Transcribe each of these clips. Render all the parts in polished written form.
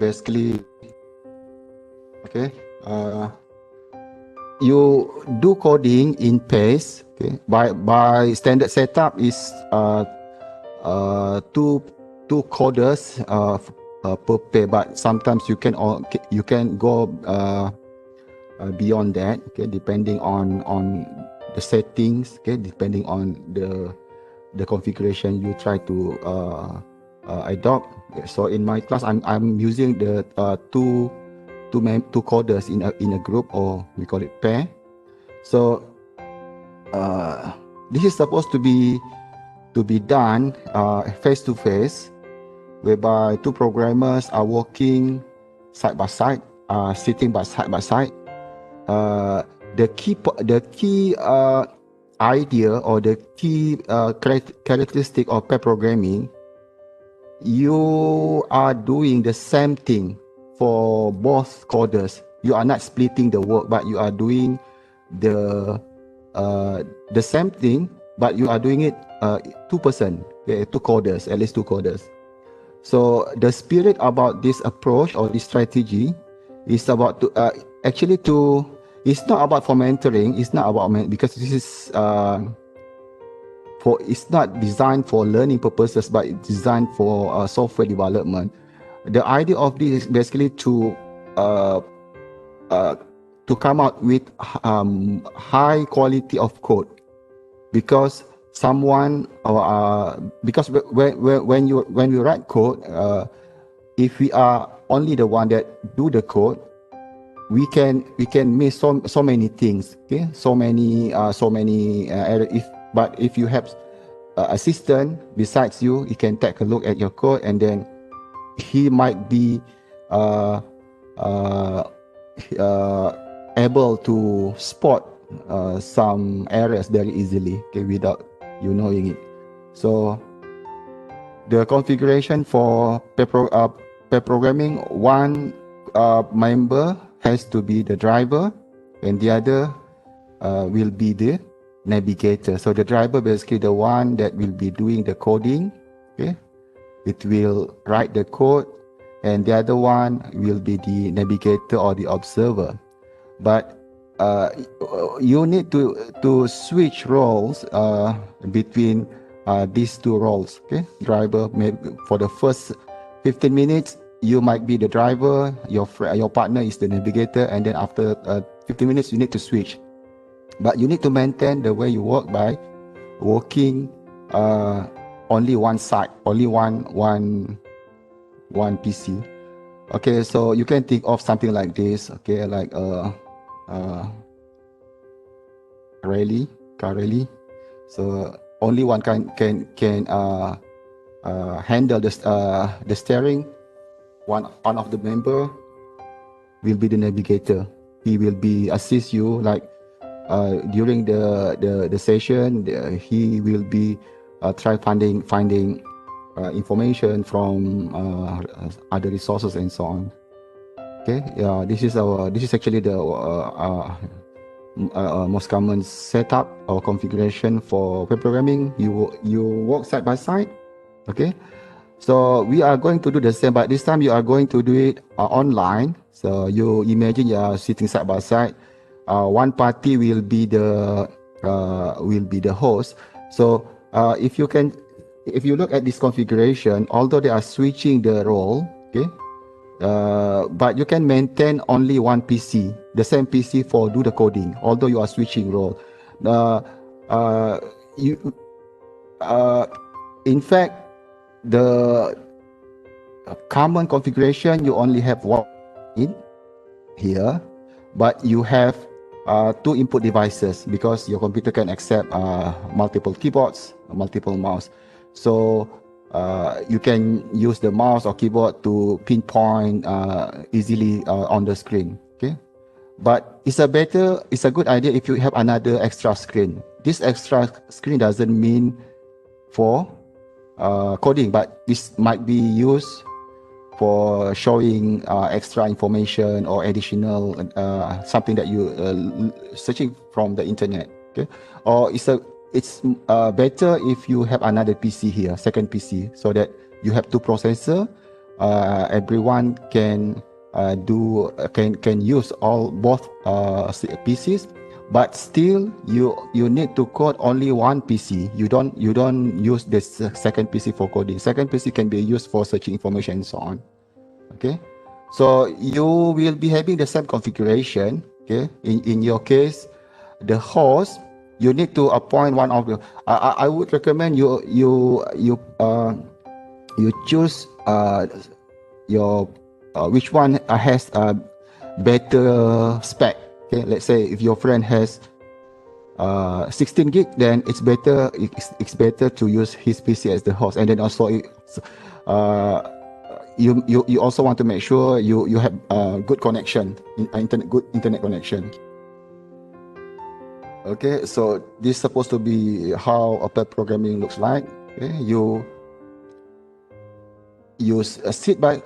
basically, okay, you do coding in pace. Okay, by standard setup is two coders per pair, but sometimes you can go beyond that. Okay, depending on the settings. Okay, depending on the configuration you try to adopt. So in my class, I'm using the two coders in a group, or we call it pair. So this is supposed to be done face to face, whereby two programmers are working side by side, sitting side by side. The key idea, or the key characteristic of pair programming, you are doing the same thing for both coders. You are not splitting the work, but you are doing the same thing, but you are doing it two person, okay, two coders, at least two coders. So the spirit about this approach or this strategy is about to actually to. It's not about for mentoring. It's not about because this is it's not designed for learning purposes, but it's designed for software development. The idea of this is basically to come out with high quality of code, because someone because when you write code, if we are only the one that do the code, we can miss so many things. Okay, so many errors. But if you have assistant besides you, he can take a look at your code, and then he might be able to spot some errors very easily, okay, without you knowing it. So the configuration for pair programming, one member has to be the driver, and the other will be the navigator. So the driver basically the one that will be doing the coding. Okay, it will write the code, and the other one will be the navigator or the observer. But you need to switch roles between these two roles. Okay, driver, maybe for the first 15 minutes you might be the driver, your partner is the navigator, and then after 15 minutes you need to switch. But you need to maintain the way you work by working only one side, only one PC. Okay, so you can think of something like this. Okay, like car rally. So only one can handle the steering. One of the member will be the navigator. He will be assist you, like during the session. He will be try finding information from other resources and so on. Okay, yeah, this is actually the most common setup or configuration for web programming. You work side by side. Okay, so we are going to do the same, but this time you are going to do it online. So you imagine you are sitting side by side. One party will be the host. So if you look at this configuration, although they are switching the role, okay, but you can maintain only one PC, the same PC for do the coding, although you are switching role. In fact, the common configuration, you only have one in here, but you have two input devices, because your computer can accept multiple keyboards, multiple mouse. So you can use the mouse or keyboard to pinpoint easily on the screen. Okay, but it's a good idea if you have another extra screen. This extra screen doesn't mean for coding, but this might be used for showing extra information or additional something that you searching from the internet. Okay, or it's better if you have another PC here, second PC, so that you have two processor. everyone can can use both PCs, but still you need to code only one PC. You don't use the second PC for coding. Second PC can be used for searching information and so on. Okay, so you will be having the same configuration. Okay, in your case, the host, you need to appoint one of the. I would recommend you choose your which one has a better spec. Okay, let's say if your friend has 16 gig, then it's better to use his PC as the host. And then also you also want to make sure you have good connection, good internet connection. Okay, so this is supposed to be how a pair programming looks like. Okay, you sit by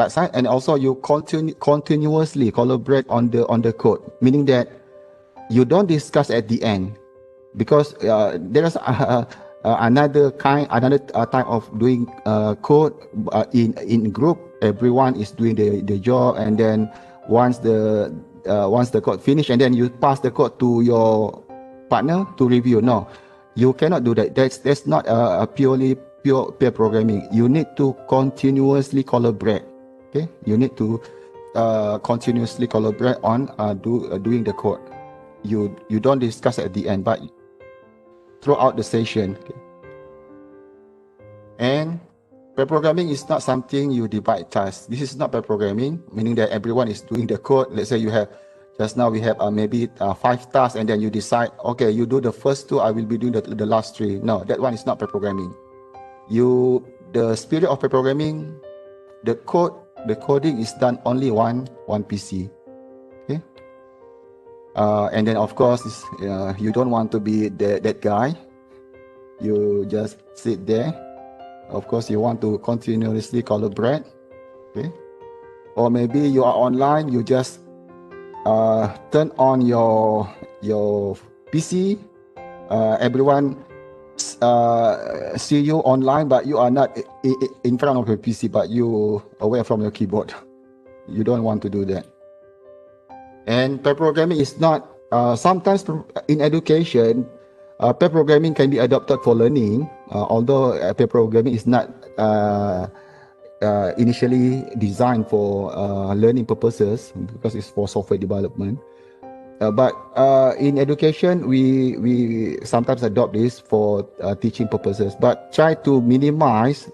side, and also you continuously collaborate on the code, meaning that you don't discuss at the end, because there is another type of doing code in group. Everyone is doing the job, and then once the code finish, and then you pass the code to your partner to review. No, you cannot do that. That's not a pure pair programming. You need to continuously collaborate. Okay, you need to continuously collaborate on doing the code. You don't discuss at the end, but throughout the session. Okay. And pair programming is not something you divide tasks. This is not pair programming, meaning that everyone is doing the code. Let's say you have, just now we have maybe 5 tasks, and then you decide, okay, you do the first 2, I will be doing the last 3. No, that one is not pair programming. The spirit of pair programming, the coding is done only one PC. Okay. And then of course, you don't want to be that guy. You just sit there. Of course, you want to continuously collaborate. Okay. Or maybe you are online, you just turn on your PC. Everyone see you online, but you are not in front of your PC, but you away from your keyboard. You don't want to do that. And pair programming is not, sometimes in education, pair programming can be adopted for learning, although pair programming is not initially designed for learning purposes, because it's for software development. But in education, we sometimes adopt this for teaching purposes, but try to minimize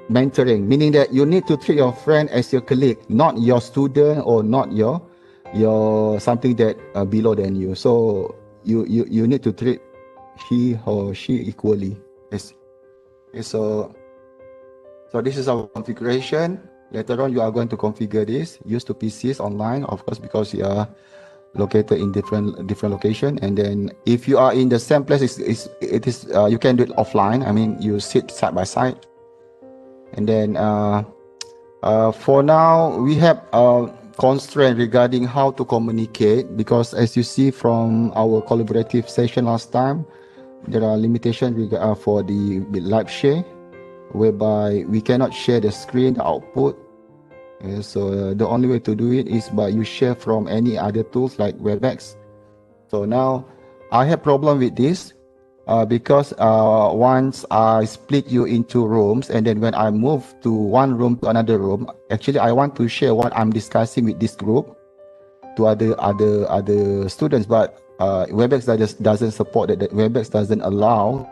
mentoring, meaning that you need to treat your friend as your colleague, not your student, or not your something that below than you. So you need to treat he or she equally. Yes. Okay, so this is our configuration. Later on, you are going to configure this, use the PCs online, of course, because you are located in different location. And then if you are in the same place, it is you can do it offline. I mean, you sit side by side. And then for now, we have a constraint regarding how to communicate, because as you see from our collaborative session last time, there are limitations for the live share, whereby we cannot share the screen, the output. Okay, so the only way to do it is by you share from any other tools like WebEx. So now I have problem with this because once I split you into rooms, and then when I move to one room to another room, actually I want to share what I'm discussing with this group to other students, but WebEx doesn't support that. WebEx doesn't allow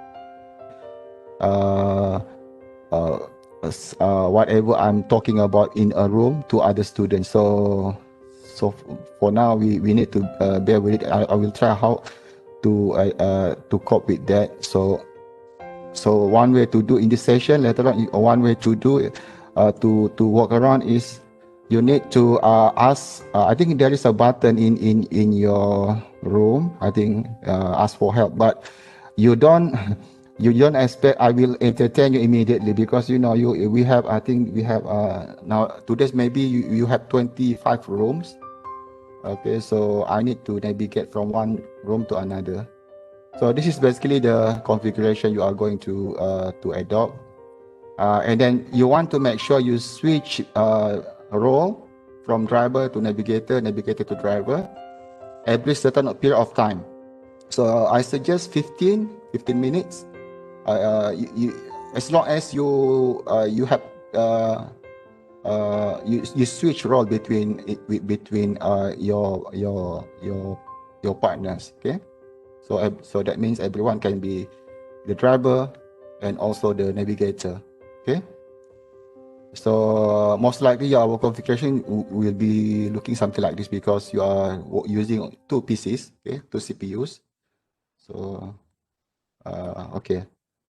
whatever I'm talking about in a room to other students. So for now, we need to bear with it. I will try how to cope with that. So one way to do in this session, later on, one way to do it, to walk around is you need to ask. I think there is a button in your room. I think ask for help, but you don't expect I will entertain you immediately, because we have, I think we have now today's maybe you have 25 rooms. Okay, so I need to navigate from one room to another. So this is basically the configuration you are going to adopt. And then you want to make sure you switch role from driver to navigator, navigator to driver every certain period of time. So I suggest 15 minutes. As long as you have you switch role between your partners. Okay, so that means everyone can be the driver and also the navigator. Okay, so most likely our configuration will be looking something like this because you are using two PCs, okay, two CPUs. So okay.